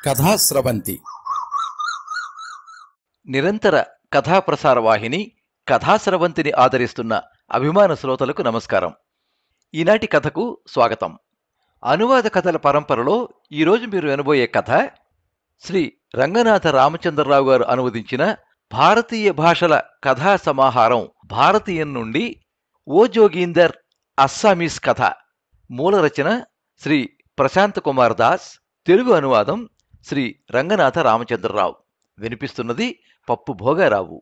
కథాస్రవంతి నిరంతర కథాప్రసార వాహిని కథాస్రవంతిని ఆదరిస్తున్న అభిమాన శ్రోతలకు నమస్కారం. ఈనాటి కథకు స్వాగతం. అనువాద కథల పరంపరలో ఈరోజు మీరు వినబోయే కథ శ్రీ రంగనాథ రామచంద్రరావు గారు అనువదించిన భారతీయ భాషల కథా సమాహారం భారతీయం నుండి ఓ జోగీందర్ అస్సామీస్ కథ. మూల రచన శ్రీ ప్రశాంత్ కుమార్ దాస్, తెలుగు అనువాదం శ్రీ రంగనాథ రామచంద్రరావు. వినిపిస్తున్నది పప్పు భోగారావు.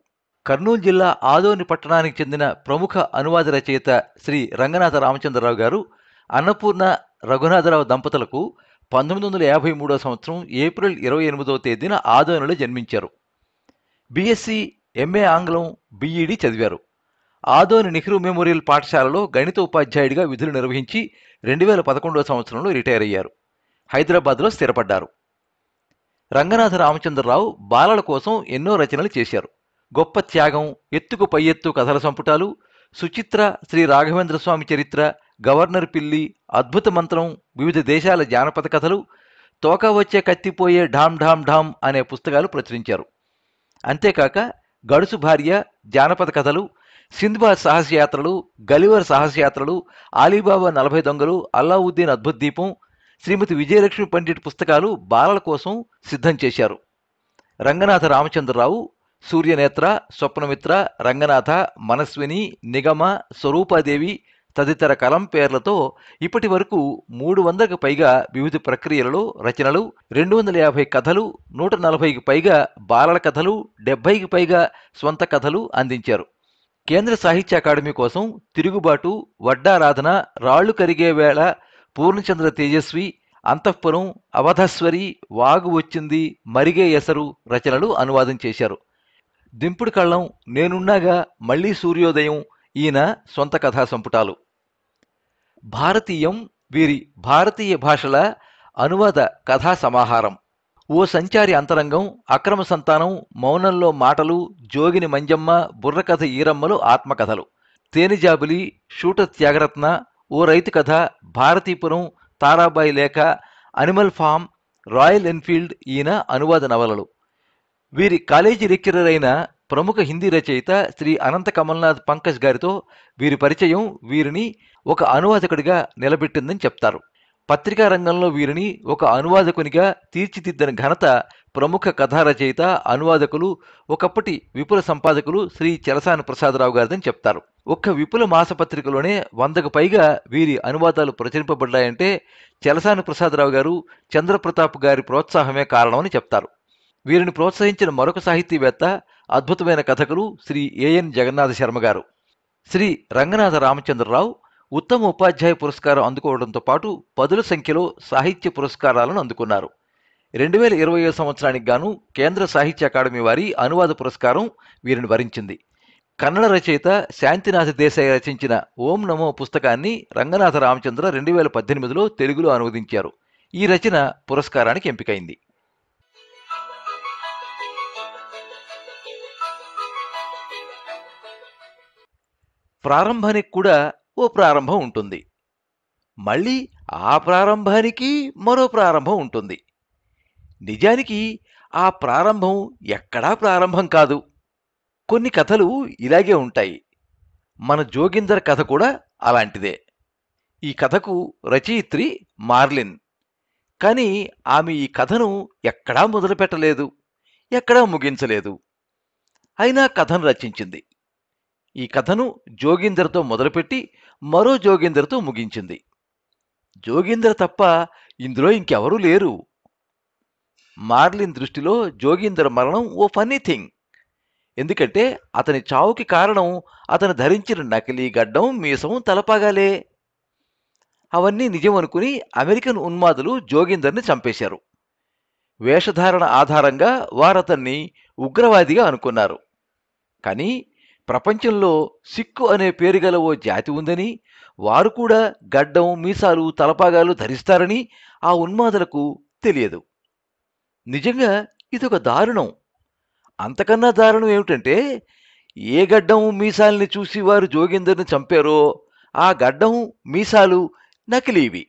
కర్నూలు జిల్లా ఆదోని పట్టణానికి చెందిన ప్రముఖ అనువాద రచయిత శ్రీ రంగనాథ రామచంద్రరావు గారు అన్నపూర్ణ రఘునాథరావు దంపతులకు 1953 సంవత్సరం ఏప్రిల్ 28వ తేదీన ఆదోనిలో జన్మించారు. బిఎస్సి, ఎంఏ ఆంగ్లం, బిఈడి చదివారు. ఆదోని నెహ్రూ మెమోరియల్ పాఠశాలలో గణిత ఉపాధ్యాయుడిగా విధులు నిర్వహించి 2011 సంవత్సరంలో రిటైర్ అయ్యారు. హైదరాబాద్లో స్థిరపడ్డారు. రంగనాథ రామచంద్రరావు బాలల కోసం ఎన్నో రచనలు చేశారు. గొప్ప త్యాగం, ఎత్తుకు పై ఎత్తు కథల సంపుటాలు, సుచిత్ర, శ్రీ రాఘవేంద్ర స్వామి చరిత్ర, గవర్నర్ పిల్లి, అద్భుత మంత్రం, వివిధ దేశాల జానపద కథలు, తోక వచ్చే కత్తిపోయే ఢామ్ ఢామ్ ఢామ్ అనే పుస్తకాలు ప్రచురించారు. అంతేకాక గడుసు భార్య, జానపద కథలు, సింధ్బాద్ సాహసయాత్రలు, గలివర్ సాహసయాత్రలు, ఆలీబాబా 40 దొంగలు, అల్లావుద్దీన్ అద్భుత దీపం, శ్రీమతి విజయలక్ష్మి పండిట్ పుస్తకాలు బాలల కోసం సిద్ధం చేశారు. రంగనాథ రామచంద్రరావు సూర్యనేత్ర, స్వప్నమిత్ర, రంగనాథ, మనస్విని, నిగమ, స్వరూపాదేవి తదితర కలం పేర్లతో ఇప్పటి వరకు 300కు పైగా వివిధ ప్రక్రియలలో రచనలు, 250 కథలు, 140కి పైగా బాలల కథలు, 70కి పైగా స్వంత కథలు అందించారు. కేంద్ర సాహిత్య అకాడమీ కోసం తిరుగుబాటు, వడ్డారాధన, రాళ్లు కరిగే వేళ, పూర్ణచంద్ర తేజస్వి, అంతఃపురం, అవధస్వరి, వాగు వచ్చింది, మరిగే ఎసరు రచనలు అనువాదం చేశారు. దింపుడు కళ్ళం, నేనున్నాగా, మళ్లీ సూర్యోదయం ఈయన సొంత కథా సంపుటాలు. భారతీయం వీరి భారతీయ భాషల అనువాద కథా సమాహారం. ఓ సంచారి అంతరంగం, అక్రమ సంతానం, మౌనంలో మాటలు, జోగిని మంజమ్మ, బుర్రకథ ఈరమ్మలు ఆత్మకథలు, తేనెజాబులి, షూటర్ త్యాగరత్న, ఓ రైతు కథ, భారతీపురం, తారాబాయి లేఖ, అనిమల్ ఫామ్, రాయల్ ఎన్ఫీల్డ్ ఈయన అనువాద నవలలు. వీరి కాలేజీ లెక్చరర్ అయిన ప్రముఖ హిందీ రచయిత శ్రీ అనంత కమల్నాథ్ పంకజ్ గారితో వీరి పరిచయం వీరిని ఒక అనువాదకుడిగా నిలబెట్టిందని చెప్తారు. పత్రికా రంగంలో వీరిని ఒక అనువాదకునిగా తీర్చిదిద్దిన ఘనత ప్రముఖ కథా రచయిత, అనువాదకులు, ఒకప్పటి విపుల సంపాదకులు శ్రీ చలసాని ప్రసాదరావు గారిదని చెప్తారు. ఒక్క విపుల మాసపత్రికలోనే 100కు పైగా వీరి అనువాదాలు ప్రచురింపబడ్డాయంటే చలసాని ప్రసాదరావు గారు, చంద్రప్రతాప్ గారి ప్రోత్సాహమే కారణమని చెప్తారు. వీరిని ప్రోత్సహించిన మరొక సాహితీవేత్త, అద్భుతమైన కథకులు శ్రీ ఏఎన్ జగన్నాథ శర్మ గారు. శ్రీ రంగనాథ రామచంద్రరావు ఉత్తమ ఉపాధ్యాయ పురస్కారం అందుకోవడంతో పాటు 10ల సంఖ్యలో సాహిత్య పురస్కారాలను అందుకున్నారు. 2020 సంవత్సరానికి గాను కేంద్ర సాహిత్య అకాడమీ వారి అనువాద పురస్కారం వీరిని వరించింది. కన్నడ రచయిత శాంతినాథ దేశాయ్ రచించిన ఓం నమో పుస్తకాన్ని రంగనాథ రామచంద్ర 2018లో తెలుగులో అనువదించారు. ఈ రచన పురస్కారానికి ఎంపికైంది. ప్రారంభానికి కూడా ఓ ప్రారంభం ఉంటుంది. మళ్ళీ ఆ ప్రారంభానికి మరో ప్రారంభం ఉంటుంది. నిజానికి ఆ ప్రారంభం ఎక్కడా ప్రారంభం కాదు. కొన్ని కథలు ఇలాగే ఉంటాయి. మన జోగిందర్ కథ కూడా అలాంటిదే. ఈ కథకు రచయిత్రి మార్లిన్. కానీ ఆమె ఈ కథను ఎక్కడా మొదలుపెట్టలేదు, ఎక్కడా ముగించలేదు. అయినా కథను రచించింది. ఈ కథను జోగిందర్తో మొదలుపెట్టి మరో జోగిందర్తో ముగించింది. జోగిందర్ తప్ప ఇందులో ఇంకెవరూ లేరు. మార్లిన్ దృష్టిలో జోగిందర్ మరణం ఓ ఫన్నీ థింగ్. ఎందుకంటే అతని చావుకి కారణం అతను ధరించిన నకిలీ గడ్డం, మీసం, తలపాగాలే. అవన్నీ నిజం అనుకుని అమెరికన్ ఉన్మాదులు జోగిందర్ని చంపేశారు. వేషధారణ ఆధారంగా వారతన్ని ఉగ్రవాదిగా అనుకున్నారు. కానీ ప్రపంచంలో సిక్కు అనే పేరు గల ఓ జాతి ఉందని, వారు కూడా గడ్డం, మీసాలు, తలపాగాలు ధరిస్తారని ఆ ఉన్మాదులకు తెలియదు. నిజంగా ఇదొక దారుణం. అంతకన్నా దారుణం ఏమిటంటే, ఏ గడ్డం, మీసాల్ని చూసి వారు జోగిందర్ని చంపారో ఆ గడ్డం, మీసాలు నకిలీవి.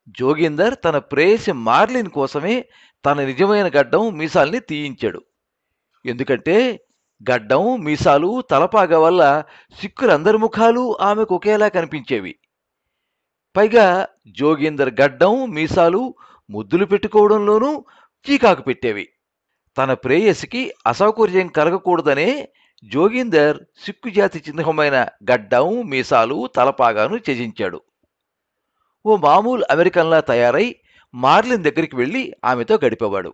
జోగిందర్ తన ప్రేయసి మార్లిన్ కోసమే తన నిజమైన గడ్డం మీసాల్ని తీయించాడు. ఎందుకంటే గడ్డం మీసాలు తలపాగా వల్ల సిక్కులందరి ముఖాలు ఆమెకు ఒకేలా కనిపించేవి. పైగా జోగిందర్ గడ్డం మీసాలు ముద్దులు పెట్టుకోవడంలోనూ చీకాకు పెట్టేవి. తన ప్రేయసికి అసౌకర్యం కలగకూడదనే జోగిందర్ సిక్కుజాతి చిహ్నమైన గడ్డం మీసాలు తలపాగాను త్యజించాడు. ఓ మామూలు అమెరికన్లా తయారై మార్లిన్ దగ్గరికి వెళ్ళి ఆమెతో గడిపేవాడు.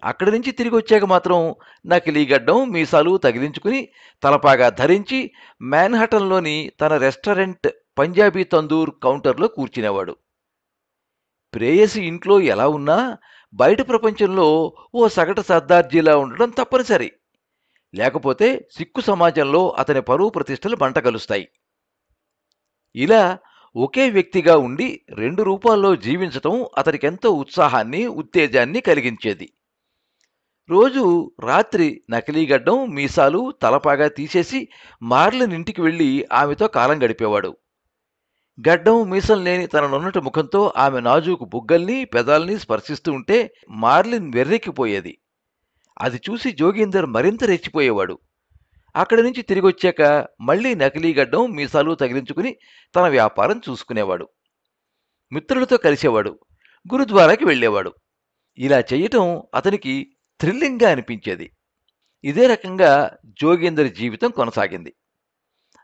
అక్కడి నుంచి తిరిగి వచ్చాక మాత్రం నకిలీ గడ్డం మీసాలు తగిలించుకుని తలపాగా ధరించి మ్యాన్హటన్లోని తన రెస్టారెంట్ పంజాబీ తందూర్ కౌంటర్లో కూర్చునేవాడు. ప్రేయసి ఇంట్లో ఎలా ఉన్నా బయట ప్రపంచంలో ఓ సగటు సర్దార్జీలా ఉండడం తప్పనిసరి. లేకపోతే సిక్కు సమాజంలో అతని పరువు ప్రతిష్టలు మంటగలుస్తాయి. ఇలా ఒకే వ్యక్తిగా ఉండి రెండు రూపాల్లో జీవించటం అతనికెంతో ఉత్సాహాన్ని ఉత్తేజాన్ని కలిగించేది. రోజు రాత్రి నకిలీ గడ్డం మీసాలు తలపాగా తీసేసి మార్లిన్ ఇంటికి వెళ్ళి ఆమెతో కాలం గడిపేవాడు. గడ్డం మీసం లేని తన నున్నటి ముఖంతో ఆమె నాజూకు బుగ్గల్ని పెదాల్ని స్పర్శిస్తూ ఉంటే మార్లిన్ వెర్రెక్కిపోయేది. అది చూసి జోగీందర్ మరింత రెచ్చిపోయేవాడు. అక్కడి నుంచి తిరిగొచ్చాక మళ్లీ నకిలీ గడ్డం మీసాలు తగిలించుకుని తన వ్యాపారం చూసుకునేవాడు. మిత్రులతో కలిసేవాడు. గురుద్వారాకి వెళ్ళేవాడు. ఇలా చెయ్యటం అతనికి థ్రిల్లింగ్గా అనిపించేది. ఇదే రకంగా జోగీందర్ జీవితం కొనసాగింది.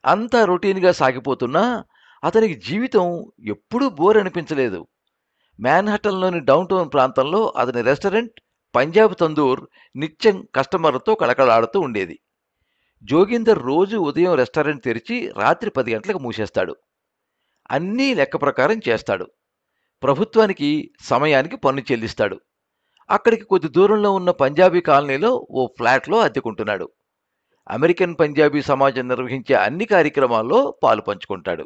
అంతా రొటీన్గా సాగిపోతున్నా అతనికి జీవితం ఎప్పుడూ బోర్ అనిపించలేదు. మ్యాన్హటన్లోని డౌన్టౌన్ ప్రాంతంలో అతని రెస్టారెంట్ పంజాబ్ తందూర్ నిత్యం కస్టమర్లతో కళకళలాడుతూ ఉండేది. జోగీందర్ రోజు ఉదయం రెస్టారెంట్ తెరిచి రాత్రి 10 గంటలకు మూసేస్తాడు. అన్నీ లెక్క ప్రకారం చేస్తాడు. ప్రభుత్వానికి సమయానికి పన్ను చెల్లిస్తాడు. అక్కడికి కొద్ది దూరంలో ఉన్న పంజాబీ కాలనీలో ఓ ఫ్లాట్లో అద్దెకుంటున్నాడు. అమెరికన్ పంజాబీ సమాజం నిర్వహించే అన్ని కార్యక్రమాల్లో పాలు పంచుకుంటాడు.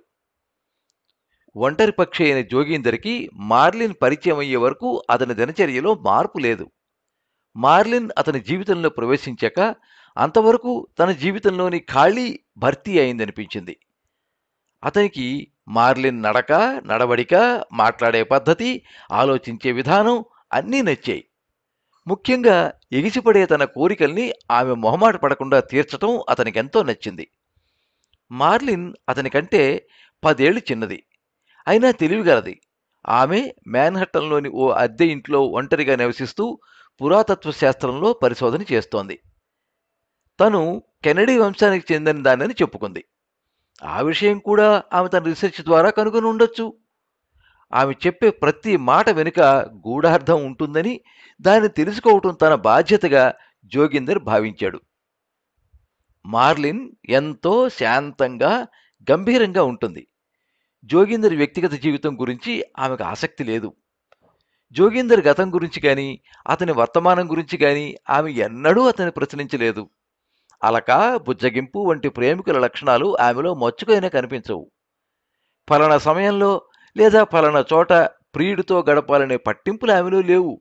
ఒంటరి పక్షి అయిన జోగీందర్కి మార్లిన్ పరిచయం అయ్యే వరకు అతని దినచర్యలో మార్పు లేదు. మార్లిన్ అతని జీవితంలో ప్రవేశించాక అంతవరకు తన జీవితంలోని ఖాళీ భర్తీ అయిందనిపించింది. అతనికి మార్లిన్ నడక, నడవడిక, మాట్లాడే పద్ధతి, ఆలోచించే విధానం అన్నీ నచ్చాయి. ముఖ్యంగా ఎగిసిపడే తన కోరికల్ని ఆమె మొహమాట పడకుండా తీర్చటం అతనికెంతో నచ్చింది. మార్లిన్ అతనికంటే 10 ఏళ్లు చిన్నది. అయినా తెలివిగలది. ఆమె మ్యాన్హట్టన్లోని ఓ అద్దె ఇంట్లో ఒంటరిగా నివసిస్తూ పురాతత్వ శాస్త్రంలో పరిశోధన చేస్తోంది. తను కెనడీ వంశానికి చెందిన దానని చెప్పుకుంది. ఆ విషయం కూడా ఆమె తన రీసెర్చ్ ద్వారా కనుగొని ఉండొచ్చు. ఆమె చెప్పే ప్రతి మాట వెనుక గూఢార్థం ఉంటుందని, దాన్ని తెలుసుకోవటం తన బాధ్యతగా జోగిందర్ భావించాడు. మార్లిన్ ఎంతో శాంతంగా, గంభీరంగా ఉంటుంది. జోగిందర్ వ్యక్తిగత జీవితం గురించి ఆమెకు ఆసక్తి లేదు. జోగిందర్ గతం గురించి కానీ, అతని వర్తమానం గురించి కానీ ఆమె ఎన్నడూ అతన్ని ప్రశ్నించలేదు. అలక, బుజ్జగింపు వంటి ప్రేమికుల లక్షణాలు ఆమెలో మచ్చుకైనా కనిపించవు. ఫలానా సమయంలో లేదా ఫలానా చోట ప్రియుడితో గడపాలనే పట్టింపులు ఆమెలో లేవు.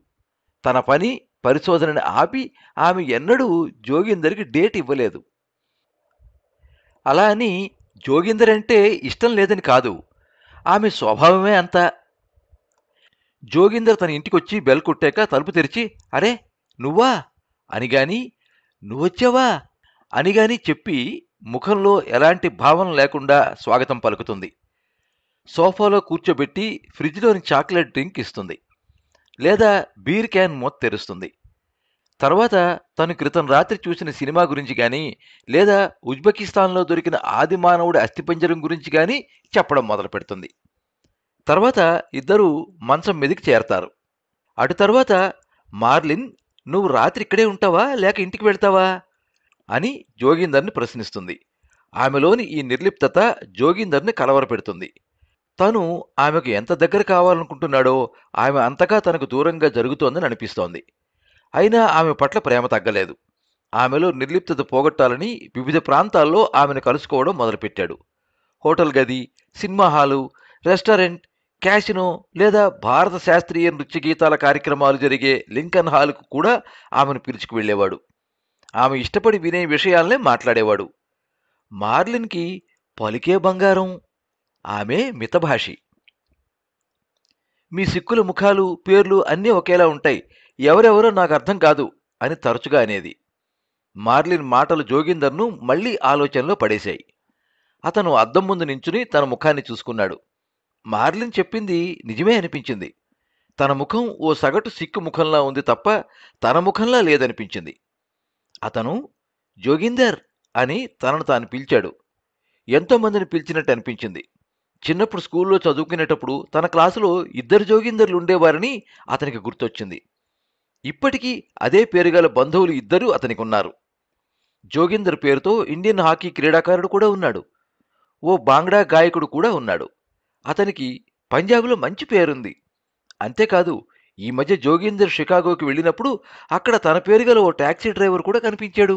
తన పని, పరిశోధనని ఆపి ఆమె ఎన్నడూ జోగిందర్కి డేట్ ఇవ్వలేదు. అలా అని జోగిందర్ అంటే ఇష్టం లేదని కాదు. ఆమె స్వభావమే అంతా. జోగిందర్ తన ఇంటికొచ్చి బెల్ కొట్టాక తలుపు తెరిచి అరే నువ్వా అని గాని, నువ్వొచ్చావా అని గాని చెప్పి ముఖంలో ఎలాంటి భావన లేకుండా స్వాగతం పలుకుతుంది. సోఫాలో కూర్చోబెట్టి ఫ్రిడ్జ్లోని చాక్లెట్ డ్రింక్ ఇస్తుంది. లేదా బీర్ క్యాన్ మూత తెరుస్తుంది. తర్వాత తను క్రితం రాత్రి చూసిన సినిమా గురించి కానీ, లేదా ఉజ్బెకిస్తాన్లో దొరికిన ఆది మానవుడి అస్థిపంజరం గురించి కానీ చెప్పడం మొదలు పెడుతుంది. తర్వాత ఇద్దరూ మంచం మీదకి చేరతారు. అటు తర్వాత మార్లిన్ నువ్వు రాత్రి ఇక్కడే ఉంటావా లేక ఇంటికి వెళ్తావా అని జోగిందర్ని ప్రశ్నిస్తుంది. ఆమెలోని ఈ నిర్లిప్తత జోగిందర్ని కలవరపెడుతుంది. తను ఆమెకు ఎంత దగ్గర కావాలనుకుంటున్నాడో ఆమె అంతగా తనకు దూరంగా జరుగుతోందని అనిపిస్తోంది. అయినా ఆమె పట్ల ప్రేమ తగ్గలేదు. ఆమెలో నిర్లిప్తత పోగొట్టాలని వివిధ ప్రాంతాల్లో ఆమెను కలుసుకోవడం మొదలుపెట్టాడు. హోటల్ గది, సినిమా హాలు, రెస్టారెంట్, క్యాసినో లేదా భారత శాస్త్రీయ నృత్య గీతాల కార్యక్రమాలు జరిగే లింకన్ హాల్కు కూడా ఆమెను పిలుచుకు వెళ్ళేవాడు. ఆమె ఇష్టపడి వినే విషయాలనే మాట్లాడేవాడు. మార్లిన్కి పలికే బంగారం. ఆమె మితభాషి. మీ సిక్కుల ముఖాలు పేర్లు అన్నీ ఒకేలా ఉంటాయి. ఎవరెవరో నాకు అర్థం కాదు అని తరచుగా అనేది. మార్లిన్ మాటలు జోగిందర్ను మళ్లీ ఆలోచనలో పడేశాయి. అతను అద్దం ముందు నించుని తన ముఖాన్ని చూసుకున్నాడు. మార్లిన్ చెప్పింది నిజమే అనిపించింది. తన ముఖం ఓ సగటు సిక్కు ముఖంలా ఉంది తప్ప తన ముఖంలా లేదనిపించింది. అతను జోగిందర్ అని తనను తాను పిలిచాడు. ఎంతో మందిని పిలిచినట్టు అనిపించింది. చిన్నప్పుడు స్కూల్లో చదువుకునేటప్పుడు తన క్లాసులో 2 జోగిందర్లు ఉండేవారని అతనికి గుర్తొచ్చింది. ఇప్పటికీ అదే పేరుగల బంధువులు 2 అతనికి ఉన్నారు. జోగిందర్ పేరుతో ఇండియన్ హాకీ క్రీడాకారుడు కూడా ఉన్నాడు. ఓ బాంగ్డా గాయకుడు కూడా ఉన్నాడు. అతనికి పంజాబ్లో మంచి పేరుంది. అంతేకాదు, ఈ మధ్య జోగిందర్ షికాగోకి వెళ్ళినప్పుడు అక్కడ తన పేరుగల ఓ టాక్సీ డ్రైవర్ కూడా కనిపించాడు.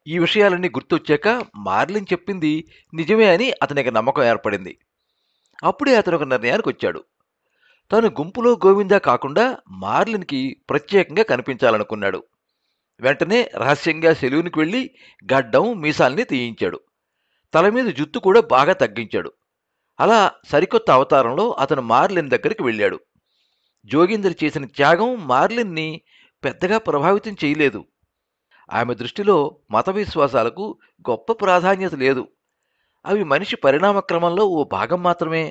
ఈ విషయాలన్నీ గుర్తొచ్చాక మార్లిన్ చెప్పింది నిజమే అని అతనికి నమ్మకం ఏర్పడింది. అప్పుడే అతను ఒక నిర్ణయానికి వచ్చాడు. తను గుంపులో గోవిందా కాకుండా మార్లిన్కి ప్రత్యేకంగా కనిపించాలనుకున్నాడు. వెంటనే రహస్యంగా సెలూన్కి వెళ్ళి గడ్డం మీసాల్ని తీయించాడు. తల మీద జుత్తు కూడా బాగా తగ్గించాడు. అలా సరికొత్త అవతారంలో అతను మార్లిన్ దగ్గరికి వెళ్ళాడు. జోగిందర్ చేసిన త్యాగం మార్లిన్ని పెద్దగా ప్రభావితం చేయలేదు. ఆమె దృష్టిలో మత విశ్వాసాలకు గొప్ప ప్రాధాన్యత లేదు. అవి మనిషి పరిణామక్రమంలో ఓ భాగం మాత్రమే.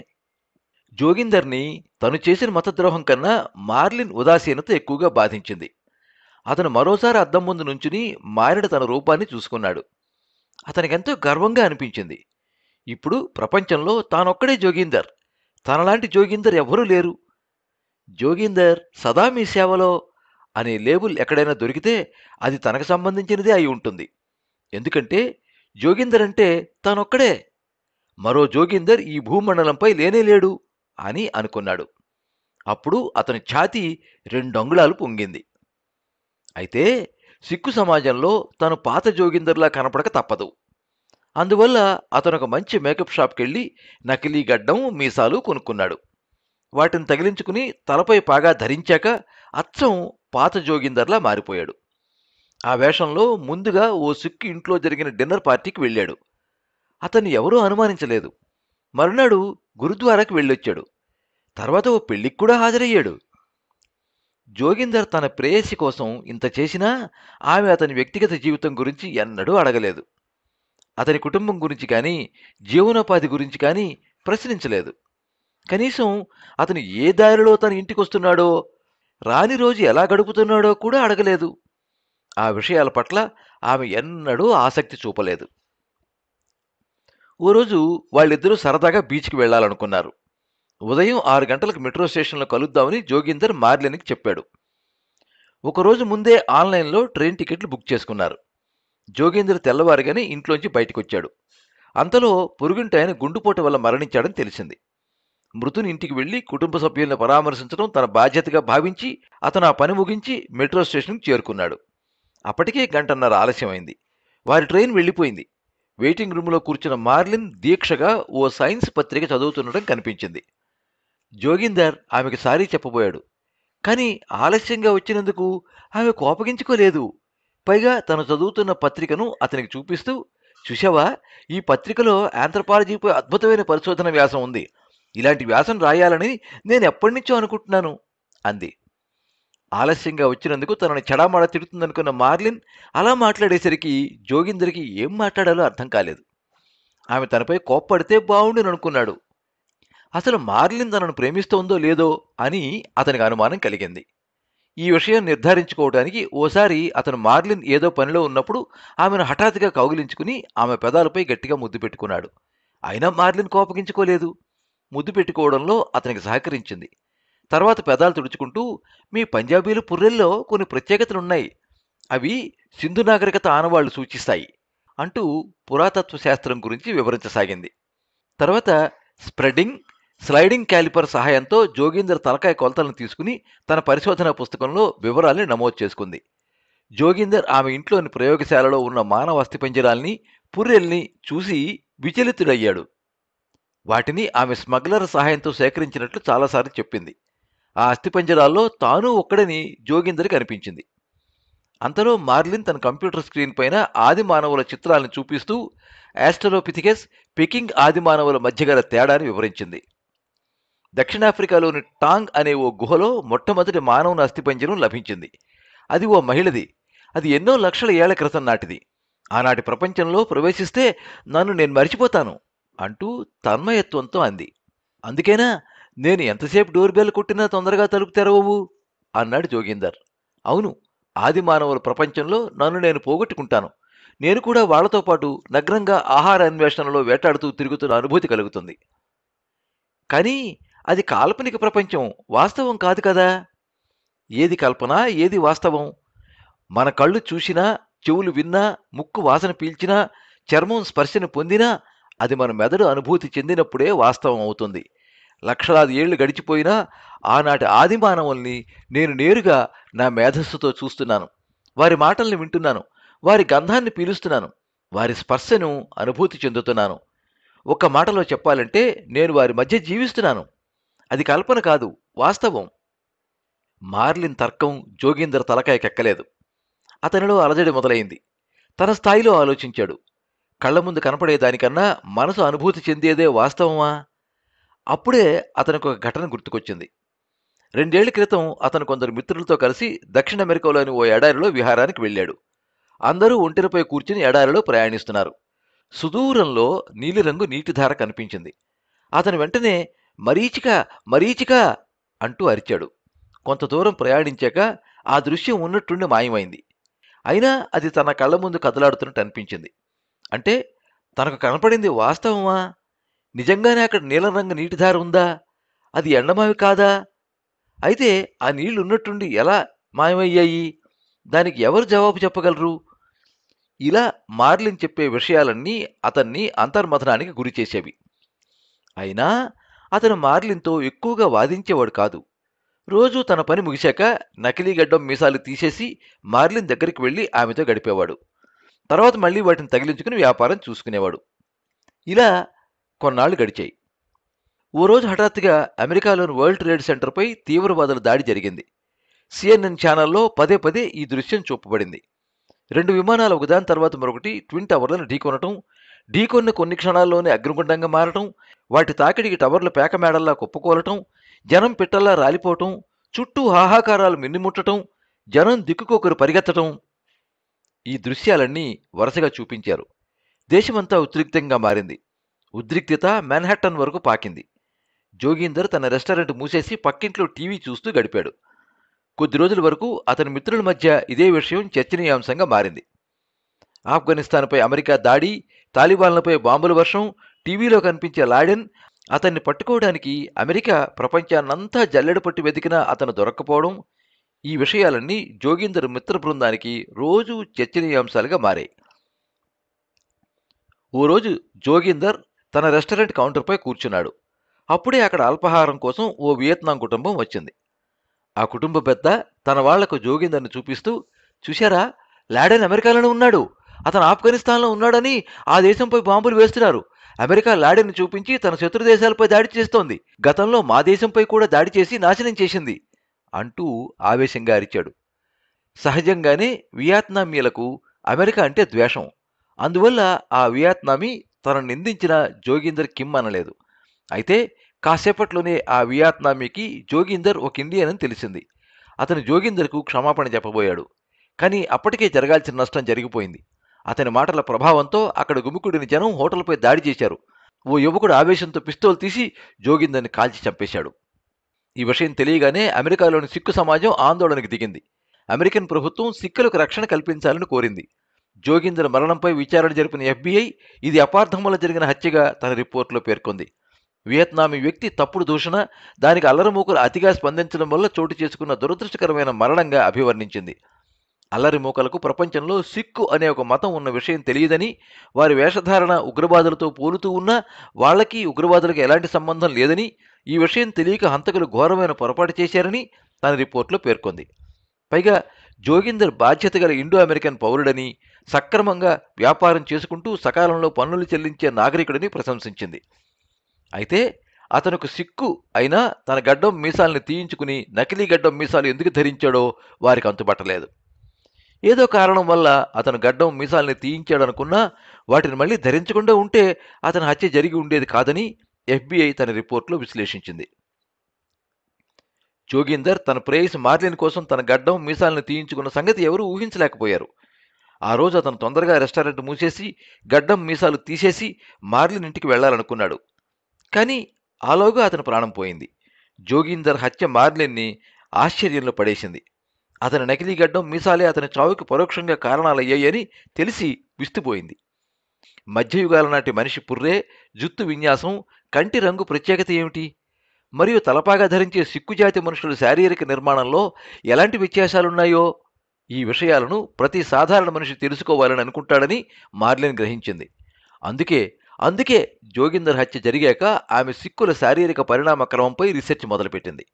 జోగిందర్ని తను చేసిన మతద్రోహం కన్నా మార్లిన్ ఉదాసీనత ఎక్కువగా బాధించింది. అతను మరోసారి అద్దం ముందు నుంచుని మారిన తన రూపాన్ని చూసుకున్నాడు. అతనికెంతో గర్వంగా అనిపించింది. ఇప్పుడు ప్రపంచంలో తానొక్కడే జోగిందర్. తనలాంటి జోగిందర్ ఎవరూ లేరు. జోగిందర్ సదా మీ సేవలో అనే లేబుల్ ఎక్కడైనా దొరికితే అది తనకు సంబంధించినదే అయి ఉంటుంది. ఎందుకంటే జోగిందర్ అంటే తానొక్కడే. మరో జోగిందర్ ఈ భూమండలంపై లేనేలేడు అని అనుకున్నాడు. అప్పుడు అతని ఛాతీ 2 అంగుళాలు పొంగింది. అయితే సిక్కు సమాజంలో తను పాత జోగిందర్లా కనపడక తప్పదు. అందువల్ల అతను ఒక మంచి మేకప్ షాప్కెళ్ళి నకిలీ గడ్డం మీసాలు కొనుక్కున్నాడు. వాటిని తగిలించుకుని తలపై పాగా ధరించాక అచ్చం పాత జోగిందర్లా మారిపోయాడు. ఆ వేషంలో ముందుగా ఓ సిక్కు ఇంట్లో జరిగిన డిన్నర్ పార్టీకి వెళ్ళాడు. అతన్ని ఎవరూ అనుమానించలేదు. మరునాడు గురుద్వారాకి వెళ్ళొచ్చాడు. తర్వాత ఓ పెళ్లికి కూడా హాజరయ్యాడు. జోగిందర్ తన ప్రేయసి కోసం ఇంత చేసినా ఆమె అతని వ్యక్తిగత జీవితం గురించి ఎన్నడూ అడగలేదు. అతని కుటుంబం గురించి కానీ జీవనోపాధి గురించి కానీ ప్రశ్నించలేదు. కనీసం అతను ఏ దారిలో తన ఇంటికొస్తున్నాడో, రాని రోజు ఎలా గడుపుతున్నాడో కూడా అడగలేదు. ఆ విషయాల పట్ల ఆమె ఎన్నడూ ఆసక్తి చూపలేదు. ఓ రోజు వాళ్ళిద్దరూ సరదాగా బీచ్కి వెళ్లాలనుకున్నారు. ఉదయం 6 గంటలకు మెట్రో స్టేషన్లో కలుద్దామని జోగిందర్ మార్లిన్కి చెప్పాడు. ఒకరోజు ముందే ఆన్లైన్లో ట్రైన్ టికెట్లు బుక్ చేసుకున్నారు. జోగిందర్ తెల్లవారుగానే ఇంట్లోంచి బయటకొచ్చాడు. అంతలో పొరుగింటి ఆయన గుండుపోటు వల్ల మరణించాడని తెలిసింది. మృతుని ఇంటికి వెళ్లి కుటుంబ సభ్యులను పరామర్శించడం తన బాధ్యతగా భావించి అతను ఆ పని ముగించి మెట్రో స్టేషన్కి చేరుకున్నాడు. అప్పటికే 1.5 గంట ఆలస్యమైంది. వారి ట్రైన్ వెళ్ళిపోయింది. వెయిటింగ్ రూమ్లో కూర్చున్న మార్లిన్ దీక్షగా ఓ సైన్స్ పత్రిక చదువుతుండడం కనిపించింది. జోగిందర్ ఆమెకు సారీ చెప్పబోయాడు. కానీ ఆలస్యంగా వచ్చినందుకు ఆమె కోపగించుకోలేదు. పైగా తను చదువుతున్న పత్రికను అతనికి చూపిస్తూ, చూశావా, ఈ పత్రికలో ఆంథ్రపాలజీపై అద్భుతమైన పరిశోధన వ్యాసం ఉంది. ఇలాంటి వ్యాసం రాయాలని నేను ఎప్పటినుంచో అనుకుంటున్నాను అంది. ఆలస్యంగా వచ్చినందుకు తనని చెడామడా తిడుతుందనుకున్న మార్లిన్ అలా మాట్లాడేసరికి జోగిందర్కి ఏం మాట్లాడాలో అర్థం కాలేదు. ఆమె తనపై కోప్పడితే బావుండుననుకున్నాడు. అసలు మార్లిన్ తనను ప్రేమిస్తోందో లేదో అని అతనికి అనుమానం కలిగింది. ఈ విషయం నిర్ధారించుకోవడానికి ఓసారి అతను మార్లిన్ ఏదో పనిలో ఉన్నప్పుడు ఆమెను హఠాత్తుగా కౌగిలించుకుని ఆమె పెదాలపై గట్టిగా ముద్దు పెట్టుకున్నాడు. అయినా మార్లిన్ కోపగించుకోలేదు. ముద్దు పెట్టుకోవడంలో అతనికి సహకరించింది. తర్వాత పెదాలు తుడుచుకుంటూ, మీ పంజాబీలు పుర్రెల్లో కొన్ని ప్రత్యేకతలున్నాయి. అవి సింధు నాగరికత ఆనవాళ్లు సూచిస్తాయి అంటూ పురాతత్వ శాస్త్రం గురించి వివరించసాగింది. తర్వాత స్ప్రెడింగ్, స్లైడింగ్ క్యాలిపర్ సహాయంతో జోగిందర్ తలకాయ కొలతలను తీసుకుని తన పరిశోధనా పుస్తకంలో వివరాల్ని నమోదు చేసుకుంది. జోగిందర్ ఆమె ఇంట్లోని ప్రయోగశాలలో ఉన్న మానవ అస్థిపంజరాల్ని, పుర్రెల్ని చూసి విచలితుడయ్యాడు. వాటిని ఆమె స్మగ్లర్ సహాయంతో సేకరించినట్లు చాలాసార్లు చెప్పింది. ఆ అస్థిపంజరాల్లో తాను ఒక్కడని జోగిందర్కి అనిపించింది. అంతలో మార్లిన్ తన కంప్యూటర్ స్క్రీన్ పైన ఆది మానవుల చిత్రాలను చూపిస్తూ ఆస్ట్రలోపిథికస్, పెకింగ్ ఆది మానవుల మధ్య గల తేడాని వివరించింది. దక్షిణాఫ్రికాలోని టాంగ్ అనే ఓ గుహలో మొట్టమొదటి మానవుని అస్థిపంజరం లభించింది. అది ఓ మహిళది. అది ఎన్నో లక్షల ఏళ్ల క్రితం నాటిది. ఆనాటి ప్రపంచంలో ప్రవేశిస్తే నన్ను నేను మరిచిపోతాను అంటూ తన్మయత్వంతో అంది. అందుకేనా నేను ఎంతసేపు డోర్ బెల్ కొట్టినా తొందరగా తలుపు తెరవవు అన్నాడు జోగిందర్. అవును, ఆది మానవుల ప్రపంచంలో నన్ను నేను పోగొట్టుకుంటాను. నేను కూడా వాళ్లతో పాటు నగ్నంగా ఆహార అన్వేషణలో వేటాడుతూ తిరుగుతున్న అనుభూతి కలుగుతుంది. కానీ అది కాల్పనిక ప్రపంచం, వాస్తవం కాదు కదా. ఏది కల్పన, ఏది వాస్తవం? మన కళ్ళు చూసినా, చెవులు విన్నా, ముక్కు వాసన పీల్చినా, చర్మం స్పర్శను పొందినా అది మన మెదడు అనుభూతి చెందినప్పుడే వాస్తవం అవుతుంది. లక్షలాది ఏళ్లు గడిచిపోయినా ఆనాటి ఆది మానవుల్ని నేను నేరుగా నా మేధస్సుతో చూస్తున్నాను. వారి మాటల్ని వింటున్నాను, వారి గంధాన్ని పీలుస్తున్నాను, వారి స్పర్శను అనుభూతి చెందుతున్నాను. ఒక్క మాటలో చెప్పాలంటే నేను వారి మధ్య జీవిస్తున్నాను. అది కల్పన కాదు, వాస్తవం. మార్లిన్ తర్కం జోగీందర్ తలకాయకెక్కలేదు. అతనిలో అలజడి మొదలైంది. తన స్థాయిలో ఆలోచించాడు. కళ్ల ముందు కనపడేదానికన్నా మనసు అనుభూతి చెందేదే వాస్తవమా? అప్పుడే అతనికి ఒక ఘటన గుర్తుకొచ్చింది. 2 ఏళ్ల క్రితం అతను కొందరు మిత్రులతో కలిసి దక్షిణ అమెరికాలోని ఓ ఎడారిలో విహారానికి వెళ్ళాడు. అందరూ ఒంటెలపై కూర్చుని ఎడారిలో ప్రయాణిస్తున్నారు. సుదూరంలో నీలిరంగు నీటిధార కనిపించింది. అతను వెంటనే మరీచిక, మరీచిక అంటూ అరిచాడు. కొంత దూరం ప్రయాణించాక ఆ దృశ్యం ఉన్నట్టుండి మాయమైంది. అయినా అది తన కళ్ల ముందు కదలాడుతున్నట్టు అనిపించింది. అంటే తనకు కనపడింది వాస్తవమా? నిజంగానే అక్కడ నీలం రంగు నీటిధార ఉందా? అది ఎండమావి కాదా? అయితే ఆ నీళ్లు ఉన్నట్టుండి ఎలా మాయమయ్యాయి? దానికి ఎవరు జవాబు చెప్పగలరు? ఇలా మార్లిన్ చెప్పే విషయాలన్నీ అతన్ని అంతర్మథనానికి గురిచేసేవి. అయినా అతను మార్లిన్తో ఎక్కువగా వాదించేవాడు కాదు. రోజూ తన పని ముగిశాక నకిలీ గడ్డం మీసాలు తీసేసి మార్లిన్ దగ్గరికి వెళ్లి ఆమెతో గడిపేవాడు. తర్వాత మళ్లీ వాటిని తగిలించుకుని వ్యాపారం చూసుకునేవాడు. ఇలా కొన్నాళ్లు గడిచాయి. ఓ రోజు హఠాత్తుగా అమెరికాలోని వరల్డ్ ట్రేడ్ సెంటర్పై తీవ్రవాదుల దాడి జరిగింది. సిఎన్ఎన్ ఛానల్లో పదే పదే ఈ దృశ్యం చూపబడింది. 2 విమానాలు ఒకదాని తర్వాత మరొకటి ట్విన్ టవర్లను ఢీకొనటం, ఢీకొన్న కొన్ని క్షణాల్లోనే అగ్నిగుండంగా మారటం, వాటి తాకిడికి టవర్లు పేకమేడల్లా కుప్పకూలటం, జనం పిట్టల్లా రాలిపోవటం, చుట్టూ హాహాకారాలు మిన్నిముట్టటం, జనం దిక్కుకొకరు పరిగెత్తటం. ఈ దృశ్యాలన్నీ వరుసగా చూపించారు. దేశమంతా ఉద్రిక్తంగా మారింది. ఉద్రిక్తత మాన్హాట్టన్ వరకు పాకింది. జోగీందర్ తన రెస్టారెంట్ మూసేసి పక్కింట్లో టీవీ చూస్తూ గడిపాడు. కొద్ది రోజుల వరకు అతని మిత్రుల మధ్య ఇదే విషయం చర్చనీయాంశంగా మారింది. ఆఫ్ఘనిస్తాన్పై అమెరికా దాడి, తాలిబాన్లపై బాంబుల వర్షం, టీవీలో కనిపించే లాడెన్, అతన్ని పట్టుకోవడానికి అమెరికా ప్రపంచాన్నంతా జల్లెడ పట్టి వెతికినా అతను దొరక్కపోవడం, ఈ విషయాలన్నీ జోగీందర్ మిత్ర బృందానికి రోజూ చర్చనీయాంశాలుగా మారాయి. ఓ రోజు జోగీందర్ తన రెస్టారెంట్ కౌంటర్పై కూర్చున్నాడు. అప్పుడే అక్కడ అల్పాహారం కోసం ఓ వియత్నాం కుటుంబం వచ్చింది. ఆ కుటుంబ పెద్ద తన వాళ్లకు జోగీందర్ని చూపిస్తూ, చూశారా, లాడెన్ అమెరికాలోనే ఉన్నాడు. అతను ఆఫ్ఘనిస్తాన్లో ఉన్నాడని ఆ దేశంపై బాంబులు వేస్తున్నారు. అమెరికా లాడెన్ని చూపించి తన శత్రు దేశాలపై దాడి చేస్తోంది. గతంలో మా దేశంపై కూడా దాడి చేసి నాశనం చేసింది అంటూ ఆవేశంగా అరిచాడు. సహజంగానే వియత్నామీలకు అమెరికా అంటే ద్వేషం. అందువల్ల ఆ వియత్నామీ తనను నిందించిన జోగీందర్ కిమ్ అనలేదు. అయితే కాసేపట్లోనే ఆ వియత్నామీకి జోగీందర్ ఒక ఇండియన్ అని తెలిసింది. అతను జోగీందర్కు క్షమాపణ చెప్పబోయాడు. కానీ అప్పటికే జరగాల్సిన నష్టం జరిగిపోయింది. అతని మాటల ప్రభావంతో అక్కడ గుమికూడిన జనం హోటల్పై దాడి చేశారు. ఓ యువకుడు ఆవేశంతో పిస్తోల్ తీసి జోగీందర్ని కాల్చి చంపేశాడు. ఈ విషయం తెలియగానే అమెరికాలోని సిక్కు సమాజం ఆందోళనకు దిగింది. అమెరికన్ ప్రభుత్వం సిక్కులకు రక్షణ కల్పించాలని కోరింది. జోగీందర్ మరణంపై విచారణ జరిపిన FBI ఇది అపార్థం వల్ల జరిగిన హత్యగా తన రిపోర్టులో పేర్కొంది. వియత్నామీ వ్యక్తి తప్పుడు దూషణ, దానికి అల్లరిమూకలు అతిగా స్పందించడం వల్ల చోటు చేసుకున్న దురదృష్టకరమైన మరణంగా అభివర్ణించింది. అల్లరిమూకలకు ప్రపంచంలో సిక్కు అనే ఒక మతం ఉన్న విషయం తెలియదని, వారి వేషధారణ ఉగ్రవాదులతో పోలుతూ ఉన్నా వాళ్లకి ఉగ్రవాదులకు ఎలాంటి సంబంధం లేదని, ఈ విషయం తెలియక హంతకులు ఘోరమైన పొరపాటు చేశారని తన రిపోర్టులో పేర్కొంది. పైగా జోగీందర్ బాధ్యత గల ఇండో అమెరికన్ పౌరుడని, సక్రమంగా వ్యాపారం చేసుకుంటూ సకాలంలో పన్నులు చెల్లించే నాగరికుడిని ప్రశంసించింది. అయితే అతనుకు సిక్కు అయినా తన గడ్డం మీసాల్ని తీయించుకుని నకిలీ గడ్డం మీసాలు ఎందుకు ధరించాడో వారికి అంతుబట్టలేదు. ఏదో కారణం వల్ల అతను గడ్డం మీసాల్ని తీయించాడనుకున్నా వాటిని మళ్లీ ధరించకుండా ఉంటే అతని హత్య జరిగి ఉండేది కాదని FBI తన రిపోర్టులో విశ్లేషించింది. జోగీందర్ తన ప్రేయసి మార్లిన్ కోసం తన గడ్డం మీసాలను తీయించుకున్న సంగతి ఎవరూ ఊహించలేకపోయారు. ఆ రోజు అతను తొందరగా రెస్టారెంట్ మూసేసి గడ్డం మీసాలు తీసేసి మార్లిన్ ఇంటికి వెళ్లాలనుకున్నాడు. కానీ ఆలోగా అతని ప్రాణం పోయింది. జోగీందర్ హత్య మార్లిన్ని ఆశ్చర్యంలో పడేసింది. అతని నకిలీ గడ్డం మీసాలే అతని చావుకి పరోక్షంగా కారణాలయ్యాయని తెలిసి విస్తుపోయింది. మధ్యయుగాల నాటి మనిషి పుర్రే, జుత్తు విన్యాసం, కంటి రంగు ప్రత్యేకత ఏమిటి? మరియు తలపాగా ధరించే సిక్కుజాతి మనుషుల శారీరక నిర్మాణంలో ఎలాంటి వ్యత్యాసాలున్నాయో ఈ విషయాలను ప్రతి సాధారణ మనిషి తెలుసుకోవాలని అనుకుంటాడని మార్లిన్ గ్రహించింది. అందుకే జోగిందర్ హత్య జరిగాక ఆమె సిక్కుల శారీరక పరిణామ క్రమంపై రీసెర్చ్ మొదలుపెట్టింది.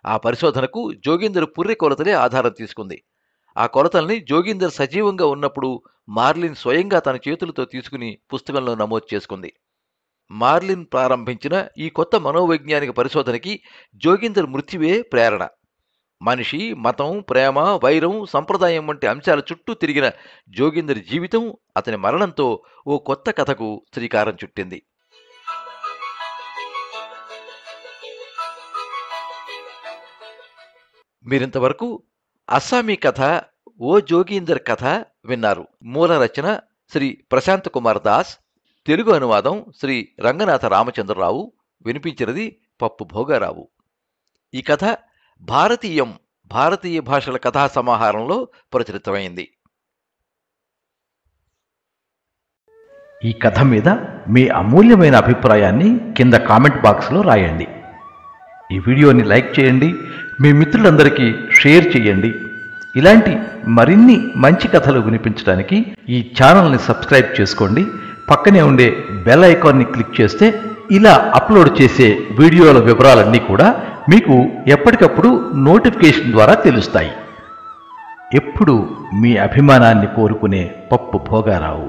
ఆ పరిశోధనకు జోగిందర్ పుర్రె కొలతలే ఆధారం తీసుకుంది. ఆ కొలతల్ని జోగిందర్ సజీవంగా ఉన్నప్పుడు మార్లిన్ స్వయంగా తన చేతులతో తీసుకుని పుస్తకంలో నమోదు చేసుకుంది. మార్లిన్ ప్రారంభించిన ఈ కొత్త మనోవైజ్ఞానిక పరిశోధనకి జోగిందర్ మృత్యువే ప్రేరణ. మనిషి, మతం, ప్రేమ, వైరం, సంప్రదాయం వంటి అంశాల చుట్టూ తిరిగిన జోగిందర్ జీవితం అతని మరణంతో ఓ కొత్త కథకు శ్రీకారం చుట్టింది. మీరింతవరకు అస్సామీ కథ ఓ జోగీందర్ కథ విన్నారు. మూల రచన శ్రీ ప్రశాంత్ కుమార్ దాస్, తెలుగు అనువాదం శ్రీ రంగనాథ రామచంద్రరావు, వినిపించినది పప్పు భోగారావు. ఈ కథ భారతీయ భాషల కథా సమాహారంలో ప్రచురితమైంది. ఈ కథ మీద మీ అమూల్యమైన అభిప్రాయాన్ని కింద కామెంట్ బాక్స్లో రాయండి. ఈ వీడియోని లైక్ చేయండి, మీ మిత్రులందరికీ షేర్ చేయండి. ఇలాంటి మరిన్ని మంచి కథలు వినిపించడానికి ఈ ఛానల్ని సబ్స్క్రైబ్ చేసుకోండి. పక్కనే ఉండే బెల్ ఐకాన్ని క్లిక్ చేస్తే ఇలా అప్లోడ్ చేసే వీడియోల వివరాలన్నీ కూడా మీకు ఎప్పటికప్పుడు నోటిఫికేషన్ ద్వారా తెలుస్తాయి. ఎప్పుడు మీ అభిమానాన్ని కోరుకునే పప్పు భోగారావు.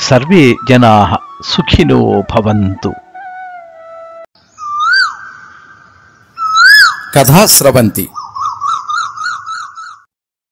సర్వే జనాః సుఖినో భవంతు. కథా స్రవంతి